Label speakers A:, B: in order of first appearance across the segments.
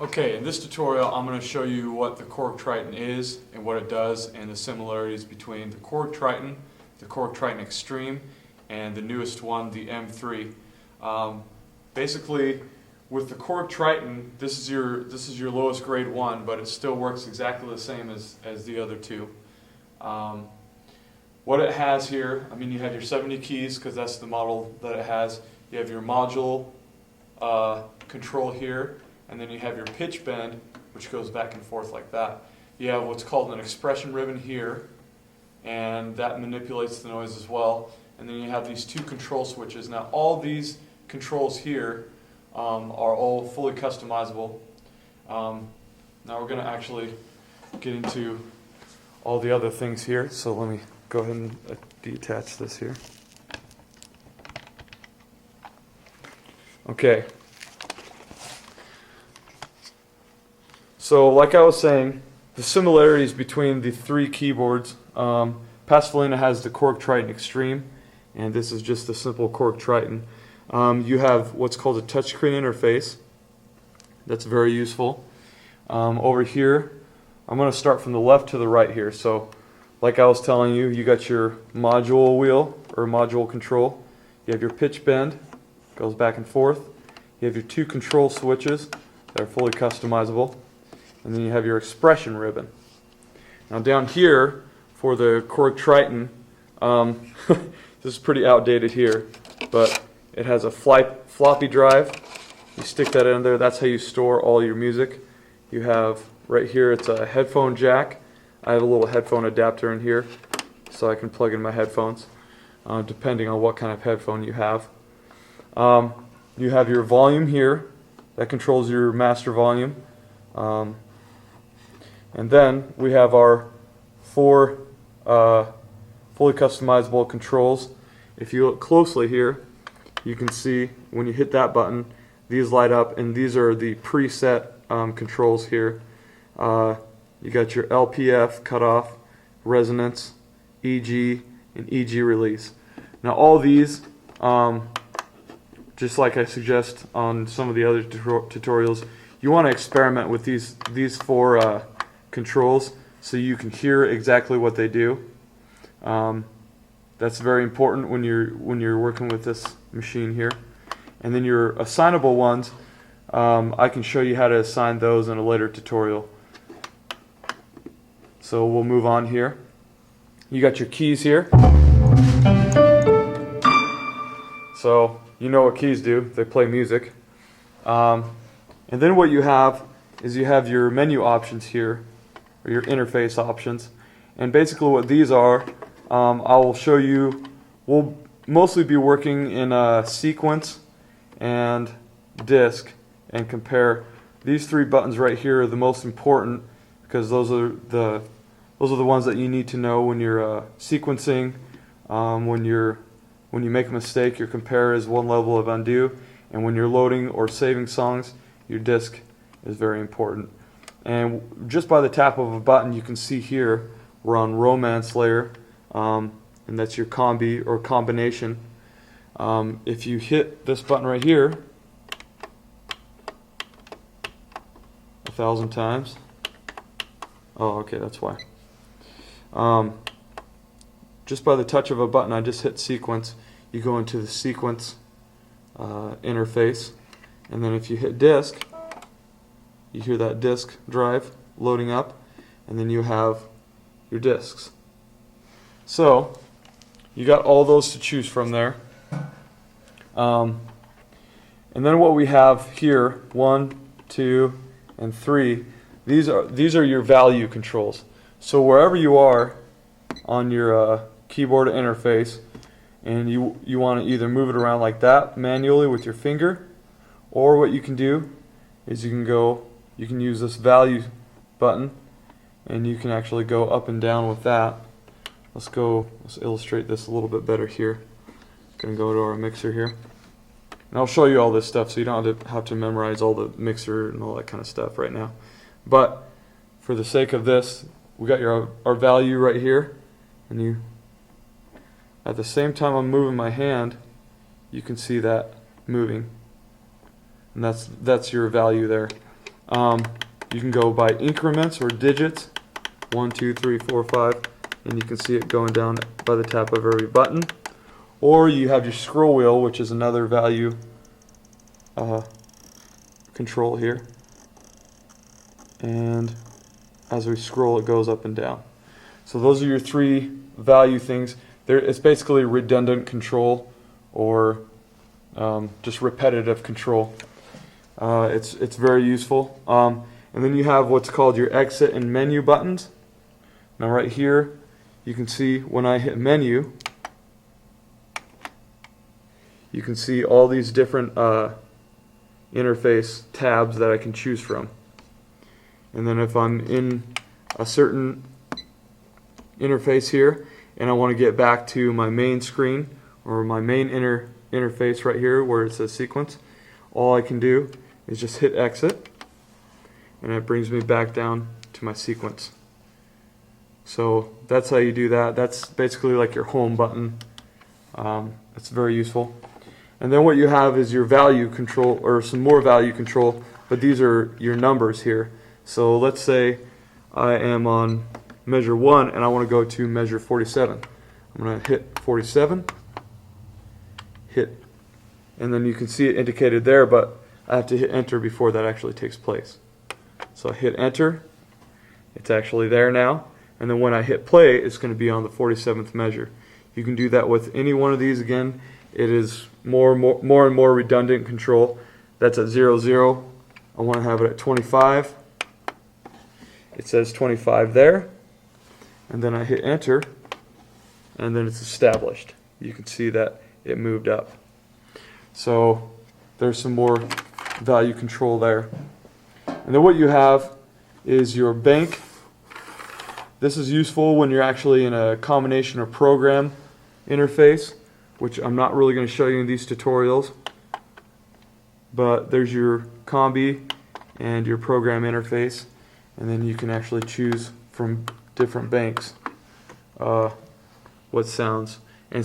A: Okay, in this tutorial I'm going to show you what the Korg Triton is and what it does and the similarities between the Korg Triton, the Korg Triton Extreme, and the newest one, the M3. Basically, with the Korg Triton, this is your lowest grade one, but it still works exactly the same as the other two. What it has here, I mean, you have your 70 keys because that's the model that it has. You have your module control here. And then you have your pitch bend, which goes back and forth like that. You have what's called an expression ribbon here, and that manipulates the noise as well. And then you have these two control switches. Now all these controls here are all fully customizable. Now we're going to actually get into all the other things here. So let me go ahead and detach this here. Okay. So like I was saying, the similarities between the three keyboards, Pasolina has the Korg Triton Extreme, and this is just a simple Korg Triton. You have what's called a touchscreen interface. That's very useful. Over here, I'm going to start from the left to the right here. So like I was telling you, you got your module wheel or module control. You have your pitch bend, goes back and forth. You have your two control switches that are fully customizable. And then you have your expression ribbon. Now down here for the Korg Triton, this is pretty outdated here, but it has a floppy drive. You stick that in there, that's how you store all your music. You have right here, it's a headphone jack. I have a little headphone adapter in here so I can plug in my headphones, depending on what kind of headphone you have. You have your volume here, that controls your master volume. And then we have our four fully customizable controls. If you look closely here, you can see when you hit that button, these light up, and these are the preset controls here. You got your LPF cutoff, resonance, EG, and EG release. Now all these, just like I suggest on some of the other tutorials, you want to experiment with these four controls so you can hear exactly what they do. That's very important when you're working with this machine here. And then your assignable ones, I can show you how to assign those in a later tutorial. So we'll move on here. You got your keys here. So you know what keys do, they play music. And then what you have is you have your menu options here, or your interface options. And basically what these are, I will show you, we'll mostly be working in a sequence and disc and compare. These three buttons right here are the most important because those are the ones that you need to know when you're sequencing. When you make a mistake, your compare is one level of undo, and when you're loading or saving songs, your disc is very important. And just by the tap of a button, you can see here we're on Romance layer, and that's your combi or combination. If you hit this button right here 1,000 times, oh okay, that's why. Just by the touch of a button, I just hit sequence. You go into the sequence interface, and then if you hit disc, you hear that disc drive loading up, and then you have your discs. So you got all those to choose from there. And then what we have here, 1, 2, and 3, these are your value controls. So wherever you are on your keyboard interface, and you want to either move it around like that manually with your finger, or what you can do is you can use this value button, and you can actually go up and down with that. Let's illustrate this a little bit better here. Gonna go to our mixer here, and I'll show you all this stuff so you don't have to memorize all the mixer and all that kind of stuff right now. But for the sake of this, we got our value right here, and at the same time I'm moving my hand, you can see that moving, and that's your value there. You can go by increments or digits, 1, 2, 3, 4, 5, and you can see it going down by the tap of every button. Or you have your scroll wheel, which is another value control here. And as we scroll, it goes up and down. So those are your three value things. It's basically redundant control or just repetitive control. It's very useful. And then you have what's called your exit and menu buttons. Now right here, you can see when I hit menu, you can see all these different interface tabs that I can choose from. And then if I'm in a certain interface here and I want to get back to my main screen or my main interface right here where it says sequence, all I can do is just hit exit and it brings me back down to my sequence. So that's how you do that. That's basically like your home button. It's very useful. And then what you have is your value control, or some more value control, but these are your numbers here. So let's say I am on measure 1 and I want to go to measure 47. I'm going to hit 47, hit, and then you can see it indicated there, but I have to hit enter before that actually takes place. So I hit enter, it's actually there now, and then when I hit play, it's going to be on the 47th measure. You can do that with any one of these. Again, it is more and more redundant control. That's at 0, 0. I want to have it at 25. It says 25 there, and then I hit enter, and then it's established. You can see that it moved up. So there's some more value control there. And then what you have is your bank. This is useful when you're actually in a combination or program interface, which I'm not really going to show you in these tutorials. But there's your combi and your program interface, and then you can actually choose from different banks what sounds. And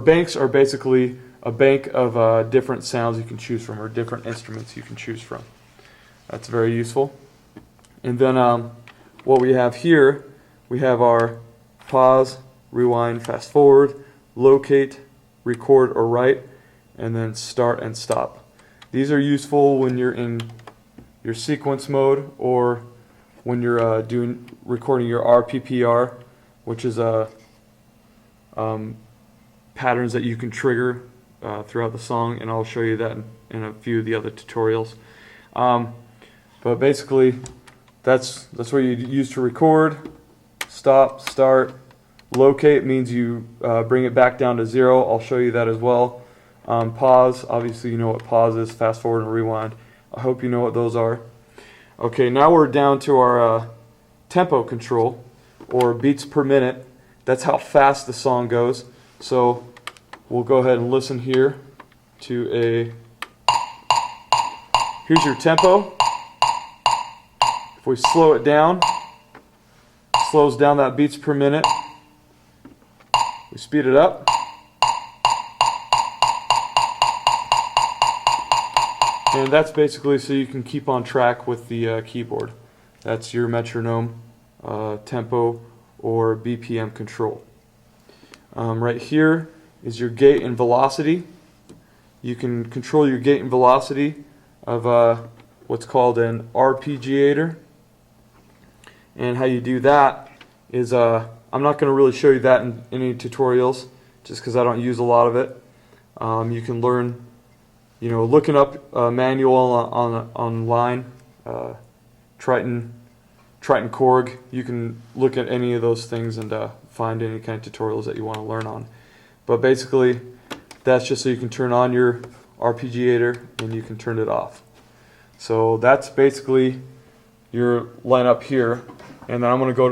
A: banks are basically a bank of different sounds you can choose from, or different instruments you can choose from. That's very useful. And then what we have here, we have our pause, rewind, fast forward, locate, record or write, and then start and stop. These are useful when you're in your sequence mode, or when you're recording your RPPR, which is patterns that you can trigger throughout the song, and I'll show you that in a few of the other tutorials. But basically, that's what you use to record. Stop, start, locate means you bring it back down to 0. I'll show you that as well. Pause, obviously you know what pause is, fast forward and rewind. I hope you know what those are. Okay, now we're down to our tempo control, or beats per minute. That's how fast the song goes. So we'll go ahead and listen here to here's your tempo. If we slow it down, it slows down that beats per minute. We speed it up. And that's basically so you can keep on track with the keyboard. That's your metronome, tempo, or BPM control. Right here is your gate and velocity. You can control your gate and velocity of what's called an arpeggiator. And how you do that is, I'm not going to really show you that in any tutorials, just because I don't use a lot of it. You can learn, looking up a manual online, Triton Korg. You can look at any of those things and find any kind of tutorials that you want to learn on. But basically, that's just so you can turn on your arpeggiator and you can turn it off. So that's basically your lineup here. And then I'm going to go to